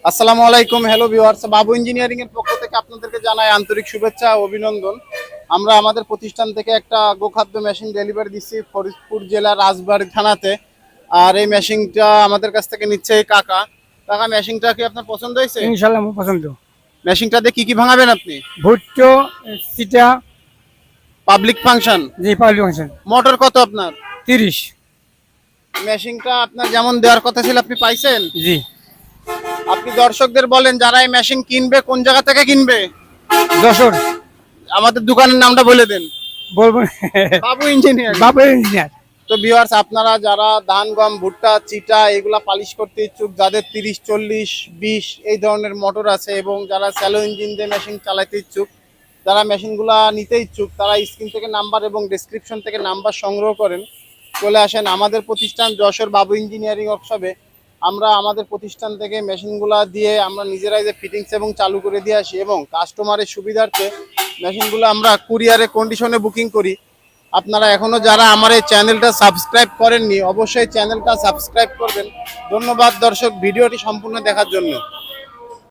আসসালামু আলাইকুম, hello viewers. বাবু engineering এর পক্ষ থেকে আপনাদেরকে জানাই আন্তরিক শুভেচ্ছা ও অভিনন্দন। আমরা আমাদের প্রতিষ্ঠান থেকে একটা গোখাদ্য মেশিন ডেলিভারি দিচ্ছি ফরিদপুর জেলার রাজবাড়ী থানাতে। আর এই মেশিনটা আমাদের কাছ থেকে নিচ্ছে এই কাকা। কাকা, মেশিনটা কি আপনার পছন্দ হয়েছে? ইনশাল্লাহ আমার পছন্দ। মেশিনটাতে কি কি ভাঙাবেন আপনি? ভুট্টো, সিটা, পাবলিক ফাংশন। জি পাবলিক ফাংশন। মোটর কত আপনার? 30। মেশিনটা আপনার যেমন দেওয়ার কথা ছিল আপনি পাইছেন? জি। আপনি দর্শকদের বলেন যারা এই মেশিন কিনবে কোন জায়গা থেকে কিনবে। যশোর। আমাদের দোকানের নামটা বলে দেন। বলবো বাবু ইঞ্জিনিয়ার। বাবু ইঞ্জিনিয়ার। তো ভিউয়ার্স, আপনারা যারা ধান, গম, ভুট্টা, চিটা এগুলা পালিশ করতে ইচ্ছুক, যাদের 30, 40, 20 এই ধরনের মোটর আছে এবং যারা স্যালো ইঞ্জিন দিয়ে মেশিন চালাতে ইচ্ছুক, যারা মেশিনগুলা নিতে ইচ্ছুক, তারা স্ক্রিন থেকে নাম্বার এবং ডেসক্রিপশন থেকে নাম্বার সংগ্রহ করেন, চলে আসেন আমাদের প্রতিষ্ঠান যশোর বাবু ইঞ্জিনিয়ারিং ওয়ার্কশপে। আমরা আমাদের প্রতিষ্ঠান থেকে মেশিনগুলা দিয়ে আমরা নিজেরাই যে ফিটিংস এবং চালু করে দিয়ে আসি এবং কাস্টমারের সুবিধার্থে মেশিনগুলো আমরা কুরিয়ারে কন্ডিশনে বুকিং করি। আপনারা এখনো যারা আমার এই চ্যানেলটা সাবস্ক্রাইব করেননি, অবশ্যই চ্যানেলটা সাবস্ক্রাইব করবেন। ধন্যবাদ দর্শক ভিডিওটি সম্পূর্ণ দেখার জন্য।